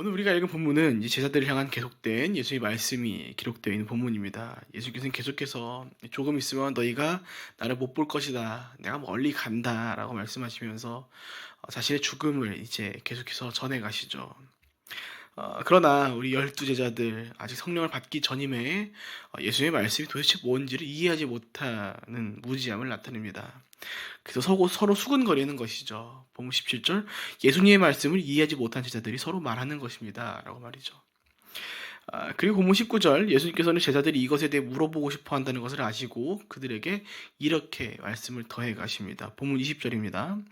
오늘 우리가 읽은 본문은 이제 제자들을 향한 계속된 예수의 말씀이 기록되어 있는 본문입니다. 예수께서는 계속해서 조금 있으면 너희가 나를 못 볼 것이다. 내가 멀리 간다. 라고 말씀하시면서 자신의 죽음을 이제 계속해서 전해 가시죠. 그러나 우리 12제자들 아직 성령을 받기 전임에 예수의 말씀이 도대체 뭔지를 이해하지 못하는 무지함을 나타냅니다. 그래서 서로 수군거리는 것이죠. 본문 17절 예수님의 말씀을 이해하지 못한 제자들이 서로 말하는 것입니다. 라고 말이죠. 그리고 본문 19절 예수님께서는 제자들이 이것에 대해 물어보고 싶어 한다는 것을 아시고 그들에게 이렇게 말씀을 더해 가십니다. 본문 20절입니다.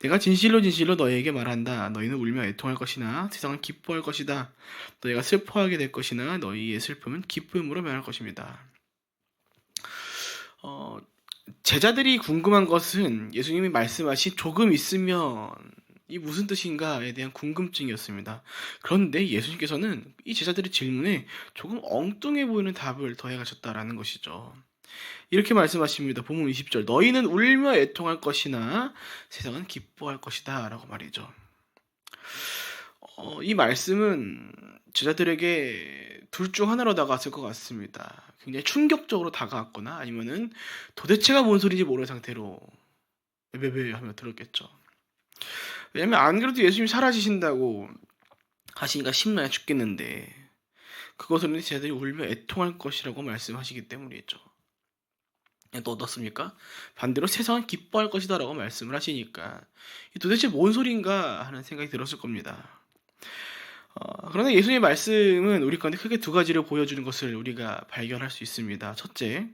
내가 진실로 진실로 너희에게 말한다. 너희는 울며 애통할 것이나 세상은 기뻐할 것이다. 너희가 슬퍼하게 될 것이나 너희의 슬픔은 기쁨으로 변할 것입니다. 제자들이 궁금한 것은 예수님이 말씀하신 조금 있으면 이 무슨 뜻인가에 대한 궁금증이었습니다. 그런데 예수님께서는 이 제자들의 질문에 조금 엉뚱해 보이는 답을 더해 가셨다라는 것이죠. 이렇게 말씀하십니다. 본문 20절 너희는 울며 애통할 것이나 세상은 기뻐할 것이다 라고 말이죠. 이 말씀은 제자들에게 둘 중 하나로 다가왔을 것 같습니다. 굉장히 충격적으로 다가왔거나 아니면은 도대체가 뭔 소리인지 모르는 상태로 베베베 하며 들었겠죠. 왜냐면 안 그래도 예수님이 사라지신다고 하시니까 심란해 죽겠는데 그것을 제자들이 울며 애통할 것이라고 말씀하시기 때문이죠. 또 어떻습니까? 반대로 세상은 기뻐할 것이다 라고 말씀을 하시니까 도대체 뭔 소린가 하는 생각이 들었을 겁니다. 그러나 예수님의 말씀은 우리 가운데 크게 두 가지를 보여주는 것을 우리가 발견할 수 있습니다. 첫째,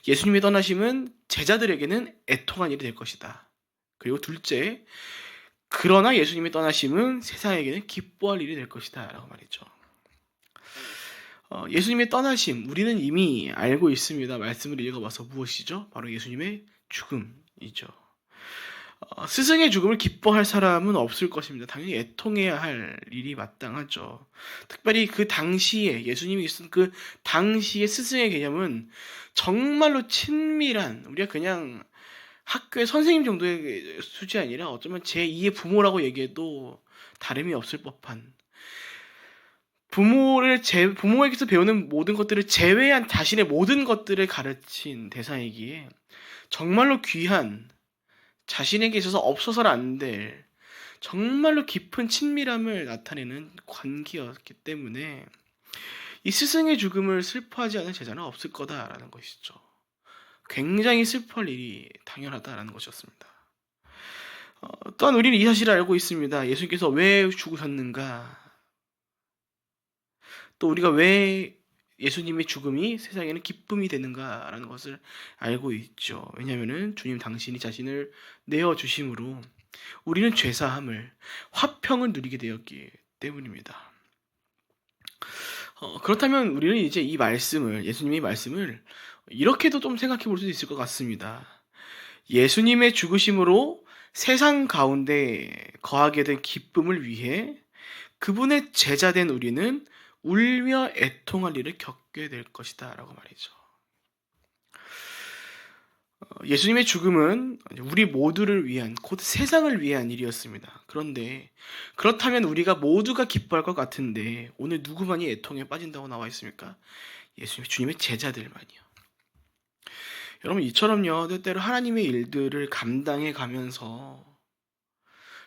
예수님의 떠나심은 제자들에게는 애통한 일이 될 것이다. 그리고 둘째, 그러나 예수님의 떠나심은 세상에게는 기뻐할 일이 될 것이다 라고 말이죠. 예수님의 떠나심 우리는 이미 알고 있습니다. 말씀을 읽어봐서 무엇이죠? 바로 예수님의 죽음이죠. 스승의 죽음을 기뻐할 사람은 없을 것입니다. 당연히 애통해야 할 일이 마땅하죠. 특별히 그 당시에 예수님이 있었던 그 당시의 스승의 개념은 정말로 친밀한 우리가 그냥 학교의 선생님 정도의 수준이 아니라 어쩌면 제2의 부모라고 얘기해도 다름이 없을 법한 부모에게서 배우는 모든 것들을 제외한 자신의 모든 것들을 가르친 대상이기에 정말로 귀한 자신에게 있어서 없어서는 안 될 정말로 깊은 친밀함을 나타내는 관계였기 때문에 이 스승의 죽음을 슬퍼하지 않은 제자는 없을 거다라는 것이죠. 굉장히 슬퍼할 일이 당연하다라는 것이었습니다. 또한 우리는 이 사실을 알고 있습니다. 예수님께서 왜 죽으셨는가? 또 우리가 왜 예수님의 죽음이 세상에는 기쁨이 되는가라는 것을 알고 있죠. 왜냐하면 주님 당신이 자신을 내어주심으로 우리는 죄사함을 화평을 누리게 되었기 때문입니다. 그렇다면 우리는 이제 이 말씀을 예수님의 말씀을 이렇게도 좀 생각해 볼 수도 있을 것 같습니다. 예수님의 죽으심으로 세상 가운데 거하게 된 기쁨을 위해 그분의 제자된 우리는 울며 애통할 일을 겪게 될 것이다 라고 말이죠. 예수님의 죽음은 우리 모두를 위한 곧 세상을 위한 일이었습니다. 그런데 그렇다면 우리가 모두가 기뻐할 것 같은데 오늘 누구만이 애통에 빠진다고 나와 있습니까? 주님의 제자들만이요. 여러분 이처럼요 때때로 하나님의 일들을 감당해 가면서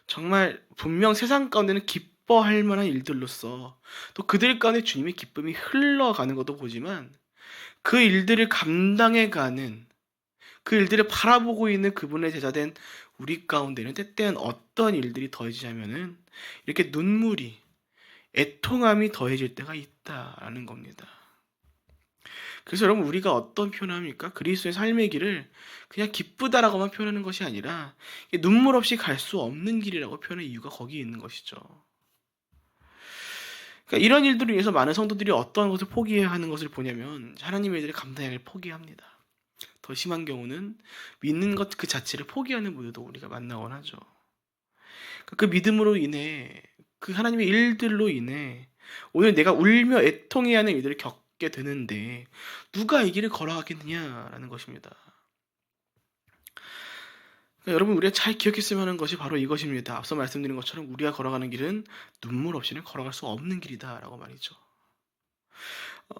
정말 분명 세상 가운데는 기뻐할 만한 일들로서 또 그들 가운데 주님의 기쁨이 흘러가는 것도 보지만 그 일들을 감당해 가는 그 일들을 바라보고 있는 그분의 제자된 우리 가운데는 때때는 어떤 일들이 더해지냐면은 이렇게 눈물이 애통함이 더해질 때가 있다라는 겁니다. 그래서 여러분 우리가 어떤 표현을 합니까? 그리스도의 삶의 길을 그냥 기쁘다라고만 표현하는 것이 아니라 눈물 없이 갈 수 없는 길이라고 표현할 이유가 거기에 있는 것이죠. 그러니까 이런 일들을 위해서 많은 성도들이 어떠한 것을 포기해야 하는 것을 보냐면 하나님의 일들을 감당하기를 포기합니다. 더 심한 경우는 믿는 것 그 자체를 포기하는 분들도 우리가 만나곤 하죠. 그 믿음으로 인해 그 하나님의 일들로 인해 오늘 내가 울며 애통해야 하는 일들을 겪게 되는데 누가 이 길을 걸어가겠느냐라는 것입니다. 그러니까 여러분, 우리가 잘 기억했으면 하는 것이 바로 이것입니다. 앞서 말씀드린 것처럼 우리가 걸어가는 길은 눈물 없이는 걸어갈 수 없는 길이다라고 말이죠.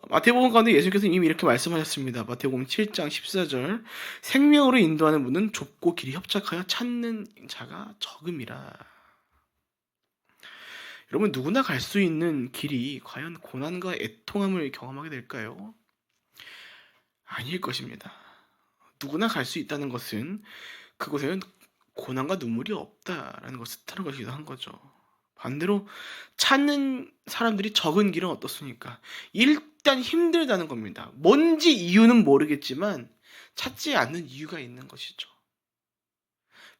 마태복음 가운데 예수께서 이미 이렇게 말씀하셨습니다. 마태복음 7장 14절, 생명으로 인도하는 문은 좁고 길이 협착하여 찾는 자가 적음이라. 여러분, 누구나 갈 수 있는 길이 과연 고난과 애통함을 경험하게 될까요? 아닐 것입니다. 누구나 갈 수 있다는 것은 그곳에는 고난과 눈물이 없다라는 것을 뜻하는 것이기도 한 거죠. 반대로 찾는 사람들이 적은 길은 어떻습니까? 일단 힘들다는 겁니다. 뭔지 이유는 모르겠지만 찾지 않는 이유가 있는 것이죠.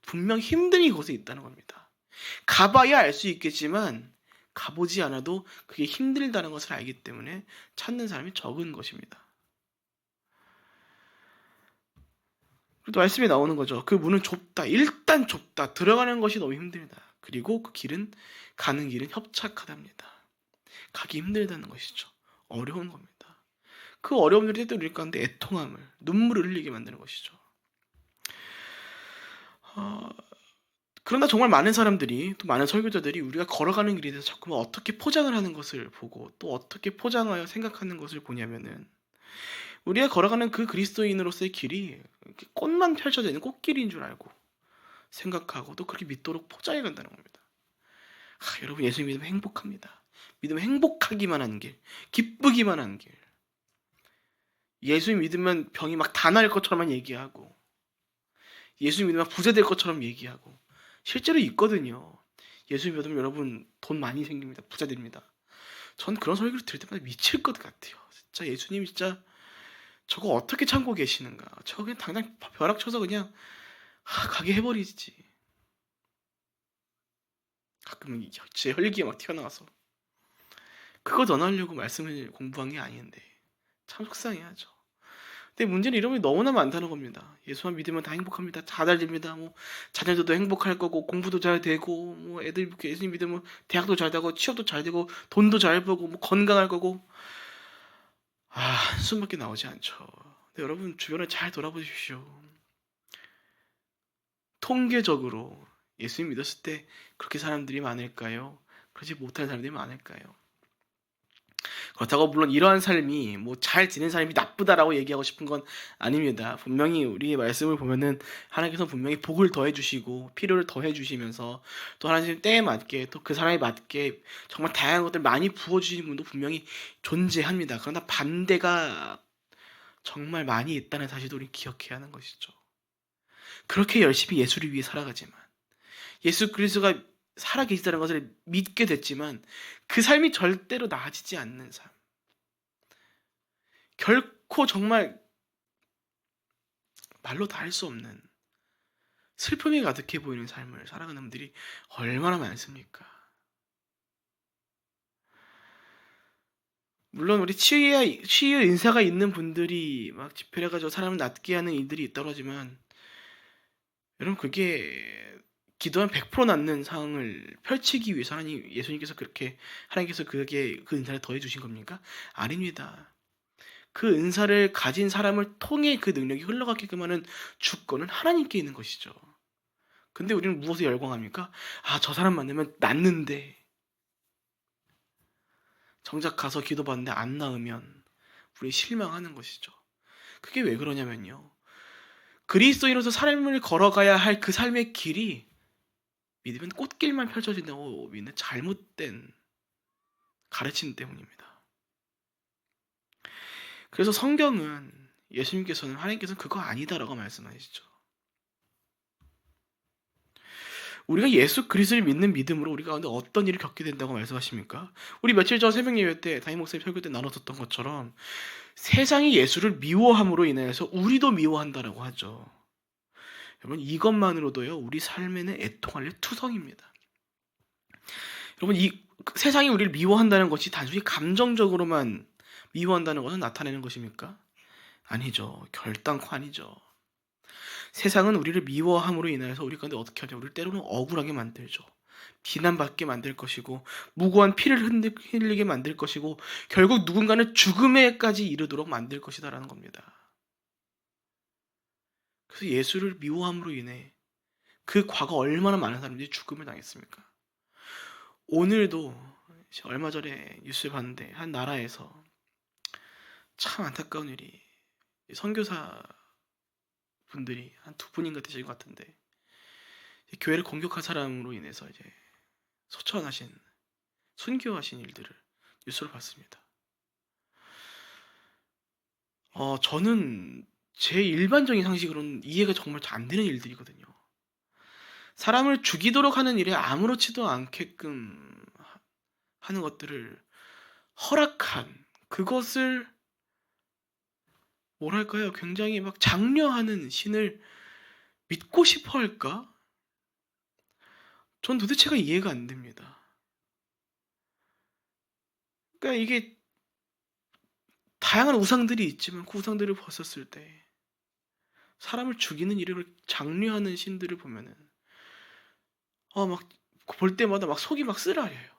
분명 힘든 이곳에 있다는 겁니다. 가봐야 알 수 있겠지만 가보지 않아도 그게 힘들다는 것을 알기 때문에 찾는 사람이 적은 것입니다. 또 말씀에 나오는 거죠. 그 문은 좁다. 일단 좁다. 들어가는 것이 너무 힘들다. 그리고 가는 길은 협착하답니다. 가기 힘들다는 것이죠. 어려운 겁니다. 그 어려움들이 때때로 우리 가운데 애통함을, 눈물을 흘리게 만드는 것이죠. 그러나 정말 많은 사람들이, 또 많은 설교자들이 우리가 걸어가는 길에 대해서 자꾸만 어떻게 포장을 하는 것을 보고 또 어떻게 포장하여 생각하는 것을 보냐면은, 우리가 걸어가는 그 그리스도인으로서의 길이 꽃만 펼쳐져 있는 꽃길인 줄 알고 생각하고 또 그렇게 믿도록 포장해 간다는 겁니다. 여러분, 예수 믿으면 행복합니다. 믿으면 행복하기만 한 길, 기쁘기만 한 길. 예수 믿으면 병이 막 다 나을 것처럼만 얘기하고, 예수 믿으면 부자 될 것처럼 얘기하고, 실제로 있거든요. 예수 믿으면 여러분 돈 많이 생깁니다. 부자 됩니다. 전 그런 설교를 들을 때마다 미칠 것 같아요. 진짜 예수님 진짜 저거 어떻게 참고 계시는가. 저거 그냥 당장 벼락 쳐서 그냥 가게 해버리지. 가끔 제 혈기가 막 튀어나와서 그거 전하려고 말씀을 공부한 게 아닌데 참 속상해하죠. 근데 문제는 이런 게 너무나 많다는 겁니다. 예수만 믿으면 다 행복합니다. 다 잘 됩니다. 뭐 자녀들도 행복할 거고 공부도 잘 되고 뭐 애들 예수님 믿으면 대학도 잘 되고 취업도 잘 되고 돈도 잘 벌고 뭐 건강할 거고, 한숨밖에 나오지 않죠. 근데 여러분, 주변을 잘 돌아보십시오. 통계적으로 예수님 믿었을 때 그렇게 사람들이 많을까요? 그렇지 못한 사람들이 많을까요? 그렇다고 물론 이러한 삶이 뭐 잘 지낸 삶이 나쁘다라고 얘기하고 싶은 건 아닙니다. 분명히 우리의 말씀을 보면은 하나님께서 분명히 복을 더해 주시고 필요를 더해 주시면서 또 하나님 때에 맞게 또 그 사람에 맞게 정말 다양한 것들 많이 부어 주시는 분도 분명히 존재합니다. 그러나 반대가 정말 많이 있다는 사실도 우리 기억해야 하는 것이죠. 그렇게 열심히 예수를 위해 살아가지만, 예수 그리스도가 살아계시다는 것을 믿게 됐지만 그 삶이 절대로 나아지지 않는 삶, 결코 정말 말로 다 할 수 없는 슬픔이 가득해 보이는 삶을 살아가는 분들이 얼마나 많습니까? 물론 우리 치유 인사가 있는 분들이 막 집회를 해가지고 사람을 낫게 하는 일들이 있다고 하지만, 여러분, 그게 기도한 100% 낫는 상황을 펼치기 위해서 하나님께서 그게 그 은사를 더해 주신 겁니까? 아닙니다. 그 은사를 가진 사람을 통해 그 능력이 흘러가게끔 하는 주권은 하나님께 있는 것이죠. 근데 우리는 무엇에 열광합니까? 저 사람 만나면 낫는데, 정작 가서 기도받는데 안 나으면 우리 실망하는 것이죠. 그게 왜 그러냐면요, 그리스도인으로서 삶을 걸어가야 할 그 삶의 길이 믿으면 꽃길만 펼쳐진다고 믿는 잘못된 가르침 때문입니다. 그래서 성경은 하나님께서는 그거 아니다라고 말씀하시죠. 우리가 예수 그리스도를 믿는 믿음으로 우리 가운데 어떤 일을 겪게 된다고 말씀하십니까? 우리 며칠 전 새벽 예배 때 담임 목사님 설교 때 나눴었던 것처럼 세상이 예수를 미워함으로 인해서 우리도 미워한다라고 하죠. 여러분, 이것만으로도요 우리 삶에는 애통할 투성입니다. 여러분, 세상이 우리를 미워한다는 것이 단순히 감정적으로만 미워한다는 것은 나타내는 것입니까? 아니죠. 결단코 아니죠. 세상은 우리를 미워함으로 인해서 우리 가운데 어떻게 하죠? 우리를 때로는 억울하게 만들죠. 비난받게 만들 것이고 무고한 피를 흘리게 만들 것이고 결국 누군가는 죽음에까지 이르도록 만들 것이다라는 겁니다. 그래서 예수를 미워함으로 인해 그 과거 얼마나 많은 사람들이 죽음을 당했습니까? 오늘도 얼마 전에 뉴스를 봤는데 한 나라에서 참 안타까운 일이 선교사 분들이 한 두 분인가 되실 것 같은데 교회를 공격한 사람으로 인해서 이제 소천하신 순교하신 일들을 뉴스로 봤습니다. 저는 제 일반적인 상식으로는 이해가 정말 잘 안 되는 일들이거든요. 사람을 죽이도록 하는 일에 아무렇지도 않게끔 하는 것들을 허락한 그것을 뭐랄까요? 굉장히 막 장려하는 신을 믿고 싶어 할까? 전 도대체가 이해가 안 됩니다. 그러니까 이게 다양한 우상들이 있지만 그 우상들을 벗었을 때 사람을 죽이는 일을 장려하는 신들을 보면은 막 볼 때마다 막 속이 막 쓰라려요.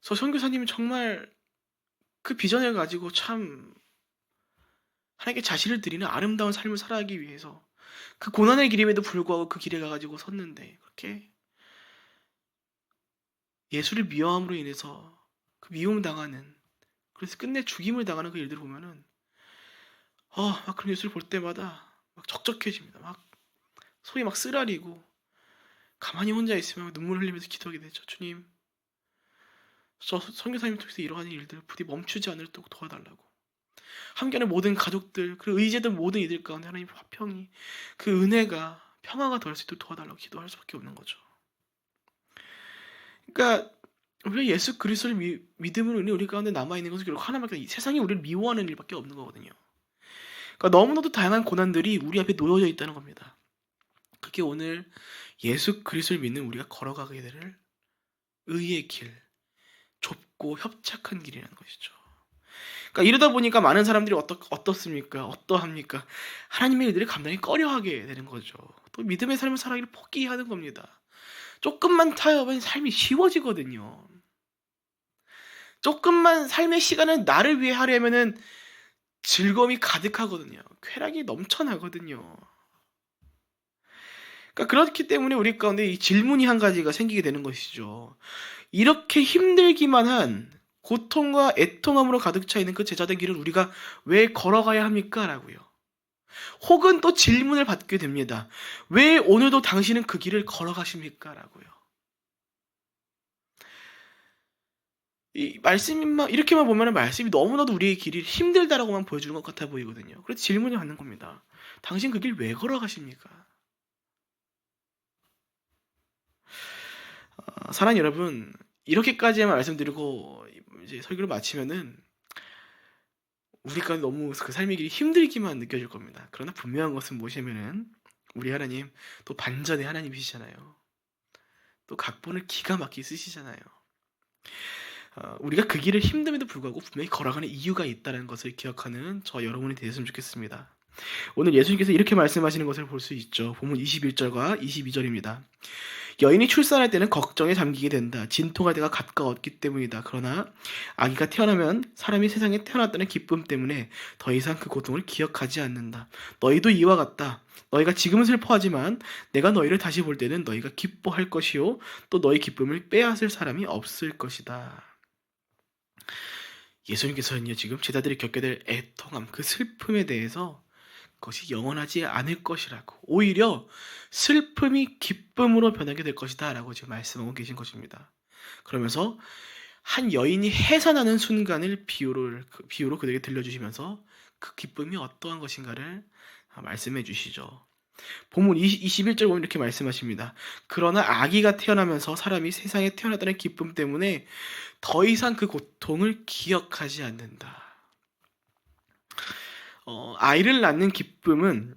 저 선교사님이 정말 그 비전을 가지고 참 하나님께 자신을 드리는 아름다운 삶을 살아가기 위해서 그 고난의 길임에도 불구하고 그 길에 가가지고 섰는데 그렇게 예수를 미워함으로 인해서 그 미움 당하는 그래서 끝내 죽임을 당하는 그 일들을 보면은 막 그런 뉴스를 볼 때마다 막 적적해집니다. 막 속이 막 쓰라리고 가만히 혼자 있으면 눈물 흘리면서 기도하게 되죠. 주님, 저 선교사님 통해서 일어나는 일들 부디 멈추지 않도록 도와달라고. 함께하는 모든 가족들, 그 의지된 모든 이들 가운데 하나님 화평이 그 은혜가 평화가 더할 수 있도록 도와달라고 기도할 수밖에 없는 거죠. 그러니까 우리가 예수 그리스도를 믿음으로 인해 우리 가운데 남아있는 것은 결국 하나밖에 세상이 우리를 미워하는 일밖에 없는 거거든요. 그러니까 너무나도 다양한 고난들이 우리 앞에 놓여져 있다는 겁니다. 그게 오늘 예수 그리스도를 믿는 우리가 걸어가게 될 의의 길, 좁고 협착한 길이라는 것이죠. 그러니까 이러다 보니까 많은 사람들이 어떻습니까? 어떠합니까? 하나님의 일들을 감당이 꺼려하게 되는 거죠. 또 믿음의 삶을 살아가기를 포기하는 겁니다. 조금만 타협하면 삶이 쉬워지거든요. 조금만 삶의 시간을 나를 위해 하려면은 즐거움이 가득하거든요. 쾌락이 넘쳐나거든요. 그러니까 그렇기 때문에 우리 가운데 이 질문이 한 가지가 생기게 되는 것이죠. 이렇게 힘들기만 한 고통과 애통함으로 가득 차 있는 그 제자된 길을 우리가 왜 걸어가야 합니까? 라고요. 혹은 또 질문을 받게 됩니다. 왜 오늘도 당신은 그 길을 걸어가십니까? 라고요. 이 말씀만 이렇게만 보면 말씀이 너무나도 우리의 길이 힘들다라고만 보여주는 것 같아 보이거든요. 그래서 질문을 하는 겁니다. 당신 그 길 왜 걸어가십니까? 사랑하는 여러분, 이렇게까지만 말씀드리고 이제 설교를 마치면은 우리가 너무 그 삶의 길이 힘들기만 느껴질 겁니다. 그러나 분명한 것은 무엇이냐면은 우리 하나님 또 반전의 하나님이시잖아요. 또 각본을 기가 막히게 쓰시잖아요. 우리가 그 길을 힘듦에도 불구하고 분명히 걸어가는 이유가 있다는 것을 기억하는 저 여러분이 되셨으면 좋겠습니다. 오늘 예수님께서 이렇게 말씀하시는 것을 볼 수 있죠. 본문 21절과 22절입니다. 여인이 출산할 때는 걱정에 잠기게 된다. 진통할 때가 가까웠기 때문이다. 그러나 아기가 태어나면 사람이 세상에 태어났다는 기쁨 때문에 더 이상 그 고통을 기억하지 않는다. 너희도 이와 같다. 너희가 지금은 슬퍼하지만 내가 너희를 다시 볼 때는 너희가 기뻐할 것이요 또 너희 기쁨을 빼앗을 사람이 없을 것이다. 예수님께서는요 지금 제자들이 겪게 될 애통함, 그 슬픔에 대해서 그것이 영원하지 않을 것이라고, 오히려 슬픔이 기쁨으로 변하게 될 것이다 라고 지금 말씀하고 계신 것입니다. 그러면서 한 여인이 해산하는 순간을 비유로 그들에게 들려주시면서 그 기쁨이 어떠한 것인가를 말씀해 주시죠. 본문 21절 보면 이렇게 말씀하십니다. 그러나 아기가 태어나면서 사람이 세상에 태어났다는 기쁨 때문에 더 이상 그 고통을 기억하지 않는다. 아이를 낳는 기쁨은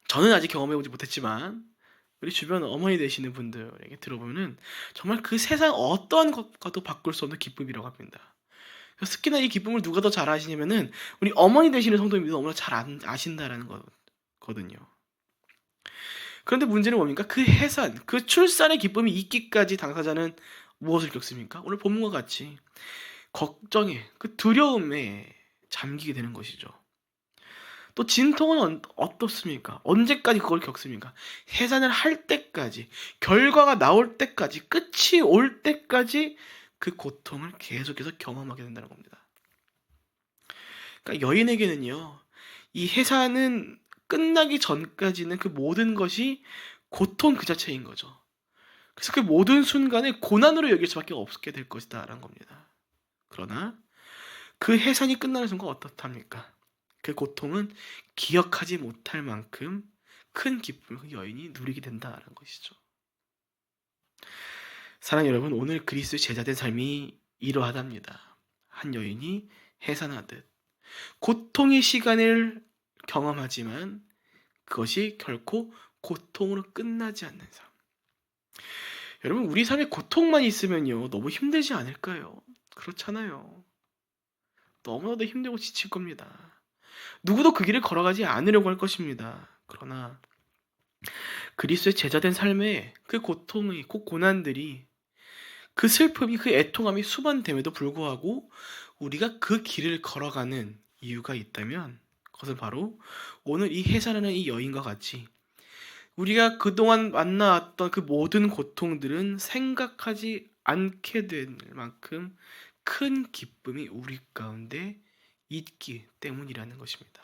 저는 아직 경험해보지 못했지만 우리 주변 어머니 되시는 분들에게 들어보면 정말 그 세상 어떠한 것과도 바꿀 수 없는 기쁨이라고 합니다. 특히나 이 기쁨을 누가 더 잘 아시냐면은 우리 어머니 되시는 성도님들이 너무나 잘 아신다라는 거거든요. 그런데 문제는 뭡니까? 그 해산, 그 출산의 기쁨이 있기까지 당사자는 무엇을 겪습니까? 오늘 본문과 같이 걱정에, 그 두려움에 잠기게 되는 것이죠. 또 진통은 어떻습니까? 언제까지 그걸 겪습니까? 해산을 할 때까지, 결과가 나올 때까지, 끝이 올 때까지 그 고통을 계속해서 경험하게 된다는 겁니다. 그러니까 여인에게는요, 이 해산은 끝나기 전까지는 그 모든 것이 고통 그 자체인 거죠. 그래서 그 모든 순간을 고난으로 여길 수밖에 없게 될 것이다라는 겁니다. 그러나 그 해산이 끝나는 순간 어떻답니까? 그 고통은 기억하지 못할 만큼 큰 기쁨을 그 여인이 누리게 된다는 것이죠. 사랑하는 여러분, 오늘 그리스도의 제자된 삶이 이러하답니다. 한 여인이 해산하듯 고통의 시간을 경험하지만 그것이 결코 고통으로 끝나지 않는 삶. 여러분, 우리 삶에 고통만 있으면요, 너무 힘들지 않을까요? 그렇잖아요. 너무나도 힘들고 지칠 겁니다. 누구도 그 길을 걸어가지 않으려고 할 것입니다. 그러나 그리스도의 제자된 삶에 그 고통의 그 고난들이, 그 슬픔이, 그 애통함이 수반됨에도 불구하고 우리가 그 길을 걸어가는 이유가 있다면 그것은 바로 오늘 이 해산하는 이 여인과 같이 우리가 그동안 만나왔던 그 모든 고통들은 생각하지 않게 될 만큼 큰 기쁨이 우리 가운데 있기 때문이라는 것입니다.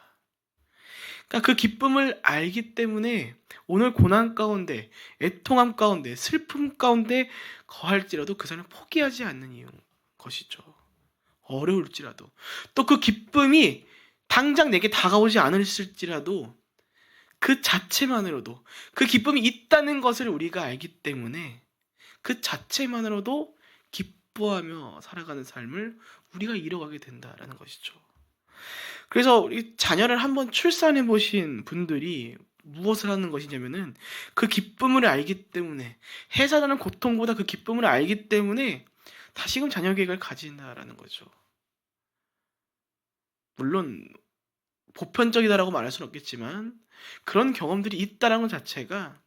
그러니까 그 기쁨을 알기 때문에 오늘 고난 가운데, 애통함 가운데, 슬픔 가운데 거할지라도 그 삶을 포기하지 않는 이유 것이죠. 어려울지라도, 또 그 기쁨이 당장 내게 다가오지 않을지라도 그 자체만으로도, 그 기쁨이 있다는 것을 우리가 알기 때문에 그 자체만으로도 기뻐하며 살아가는 삶을 우리가 이뤄가게 된다라는 것이죠. 그래서 우리 자녀를 한번 출산해 보신 분들이 무엇을 하는 것이냐면은 그 기쁨을 알기 때문에, 해산하는 고통보다 그 기쁨을 알기 때문에 다시금 자녀 계획을 가진다라는 거죠. 물론 보편적이다라고 말할 수는 없겠지만 그런 경험들이 있다라는 것 자체가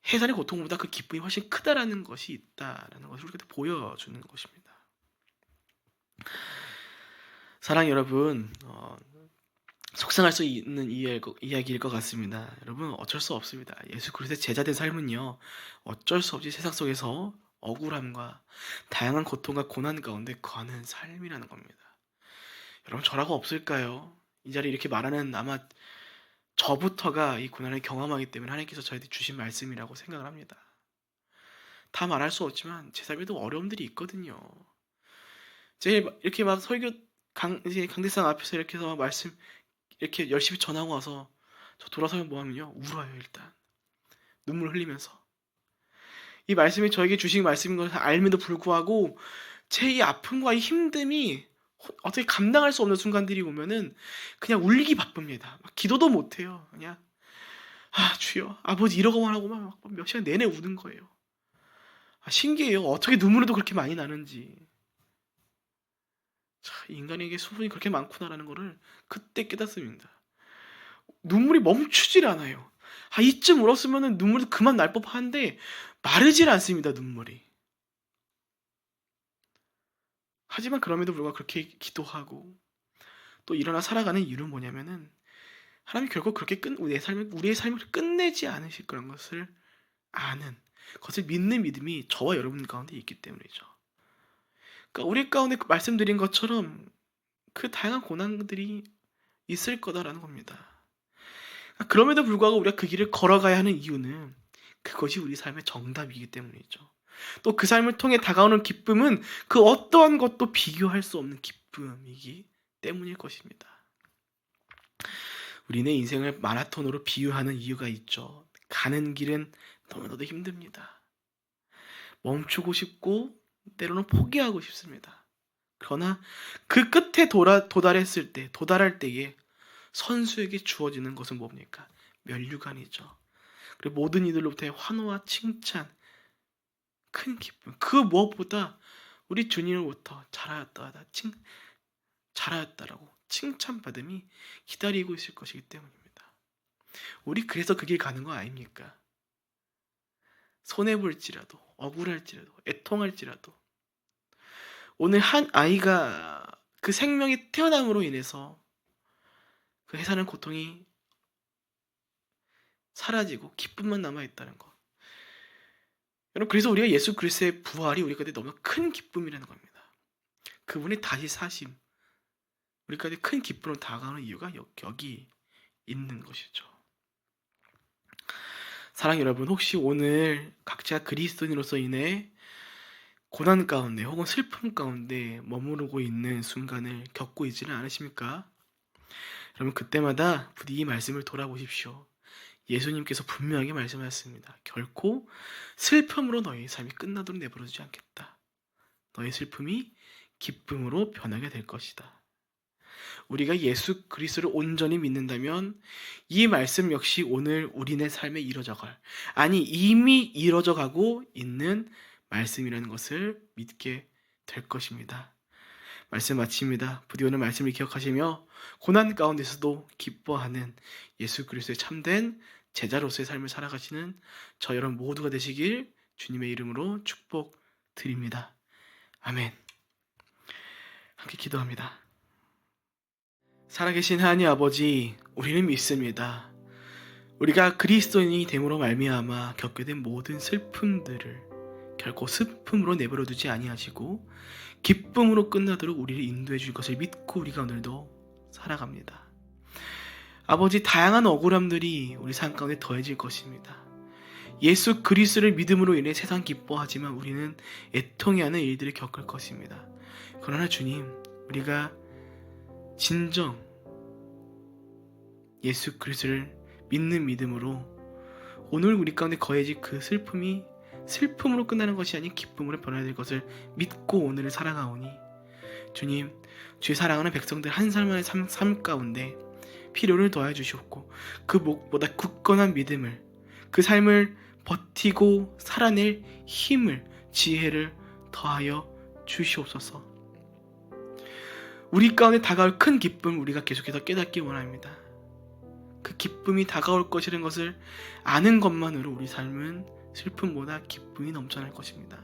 해산의 고통보다 그 기쁨이 훨씬 크다라는 것이 있다라는 것을 우리한테 보여주는 것입니다. 사랑 여러분, 속상할 수 있는 이야기일 것 같습니다. 여러분, 어쩔 수 없습니다. 예수 그리스도의 제자된 삶은요, 어쩔 수 없이 세상 속에서 억울함과 다양한 고통과 고난 가운데 거하는 삶이라는 겁니다. 여러분, 저라고 없을까요? 이 자리에 이렇게 말하는 아마 저부터가 이 고난을 경험하기 때문에 하나님께서 저희한테 주신 말씀이라고 생각을 합니다. 다 말할 수 없지만 제 삶에도 어려움들이 있거든요. 제가 이렇게 막 설교 이제 강대상 앞에서 이렇게 해서 말씀 이렇게 열심히 전하고 와서 저 돌아서면 뭐하면요, 울어요. 일단 눈물 흘리면서. 이 말씀이 저에게 주신 말씀인 것을 알면도 불구하고 제 이 아픔과 이 힘듦이 어떻게 감당할 수 없는 순간들이 오면은 그냥 울기 바쁩니다. 막 기도도 못해요. 그냥 주여, 아버지 이러고만 하고 막 몇 시간 내내 우는 거예요. 신기해요. 어떻게 눈물도 그렇게 많이 나는지. 인간에게 수분이 그렇게 많구나라는 거를 그때 깨닫습니다. 눈물이 멈추질 않아요. 이쯤 울었으면 눈물도 그만 날 법한데 마르질 않습니다, 눈물이. 하지만 그럼에도 불구하고 그렇게 기도하고 또 일어나 살아가는 이유는 뭐냐면은 하나님 결국 그렇게 우리의 삶을 끝내지 않으실 그런 것을 아는, 그것을 믿는 믿음이 저와 여러분 가운데 있기 때문이죠. 그러니까 우리 가운데 말씀드린 것처럼 그 다양한 고난들이 있을 거다라는 겁니다. 그럼에도 불구하고 우리가 그 길을 걸어가야 하는 이유는 그것이 우리 삶의 정답이기 때문이죠. 또 그 삶을 통해 다가오는 기쁨은 그 어떠한 것도 비교할 수 없는 기쁨이기 때문일 것입니다. 우리네 인생을 마라톤으로 비유하는 이유가 있죠. 가는 길은 너무나도 힘듭니다. 멈추고 싶고 때로는 포기하고 싶습니다. 그러나 그 끝에 도달할 때에 선수에게 주어지는 것은 뭡니까? 면류관이죠. 그리고 모든 이들로부터의 환호와 칭찬, 큰 기쁨, 그 무엇보다 우리 주님으로부터 잘하였다라고 칭찬받음이 기다리고 있을 것이기 때문입니다. 우리 그래서 그 길 가는 거 아닙니까? 손해볼지라도, 억울할지라도, 애통할지라도, 오늘 한 아이가 그 생명이 태어남으로 인해서 그 해산한 고통이 사라지고 기쁨만 남아있다는 것. 여러분, 그래서 우리가 예수 그리스도의 부활이 우리 가운데 너무 큰 기쁨이라는 겁니다. 그분의 다시 사심, 우리 가운데 큰 기쁨으로 다가오는 이유가 여기 있는 것이죠. 사랑 여러분, 혹시 오늘 각자 그리스도인으로서 인해 고난 가운데 혹은 슬픔 가운데 머무르고 있는 순간을 겪고 있지는 않으십니까? 여러분, 그때마다 부디 이 말씀을 돌아보십시오. 예수님께서 분명하게 말씀하셨습니다. 결코 슬픔으로 너의 삶이 끝나도록 내버려두지 않겠다. 너의 슬픔이 기쁨으로 변하게 될 것이다. 우리가 예수 그리스도를 온전히 믿는다면 이 말씀 역시 오늘 우리네 삶에 이루어져갈, 아니 이미 이루어져 가고 있는 말씀이라는 것을 믿게 될 것입니다. 말씀 마칩니다. 부디 오늘 말씀을 기억하시며 고난 가운데서도 기뻐하는 예수 그리스도의 참된 제자로서의 삶을 살아가시는 저 여러분 모두가 되시길 주님의 이름으로 축복드립니다. 아멘. 함께 기도합니다. 살아계신 하나님 아버지, 우리는 믿습니다. 우리가 그리스도인이 됨으로 말미암아 겪게 된 모든 슬픔들을 결코 슬픔으로 내버려 두지 아니하시고 기쁨으로 끝나도록 우리를 인도해 줄 것을 믿고 우리가 오늘도 살아갑니다. 아버지, 다양한 억울함들이 우리 삶 가운데 더해질 것입니다. 예수 그리스도를 믿음으로 인해 세상 기뻐하지만 우리는 애통해하는 일들을 겪을 것입니다. 그러나 주님, 우리가 진정 예수 그리스도를 믿는 믿음으로 오늘 우리 가운데 거해질 그 슬픔이 슬픔으로 끝나는 것이 아닌 기쁨으로 변화야 될 것을 믿고 오늘을 살아가오니 주님, 주의 사랑하는 백성들 한 사람의 삶 가운데 필요를 더해 주시옵고 그 무엇보다 굳건한 믿음을, 그 삶을 버티고 살아낼 힘을, 지혜를 더하여 주시옵소서. 우리 가운데 다가올 큰 기쁨을 우리가 계속해서 깨닫기 원합니다. 그 기쁨이 다가올 것이라는 것을 아는 것만으로 우리 삶은 슬픔보다 기쁨이 넘쳐날 것입니다.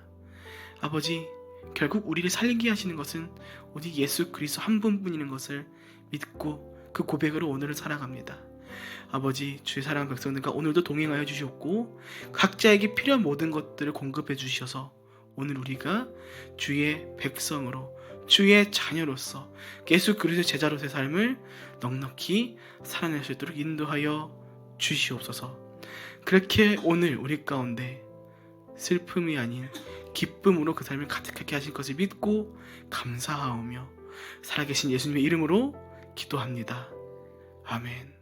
아버지, 결국 우리를 살게 하시는 것은 오직 예수 그리스도 한 분뿐인 것을 믿고 그 고백으로 오늘을 살아갑니다. 아버지, 주의 사랑하는 백성들과 오늘도 동행하여 주시옵고 각자에게 필요한 모든 것들을 공급해 주셔서 오늘 우리가 주의 백성으로, 주의 자녀로서 예수 그리스도의 제자로서의 삶을 넉넉히 살아낼 수 있도록 인도하여 주시옵소서. 그렇게 오늘 우리 가운데 슬픔이 아닌 기쁨으로 그 삶을 가득하게 하실 것을 믿고 감사하오며 살아계신 예수님의 이름으로 기도합니다. 아멘.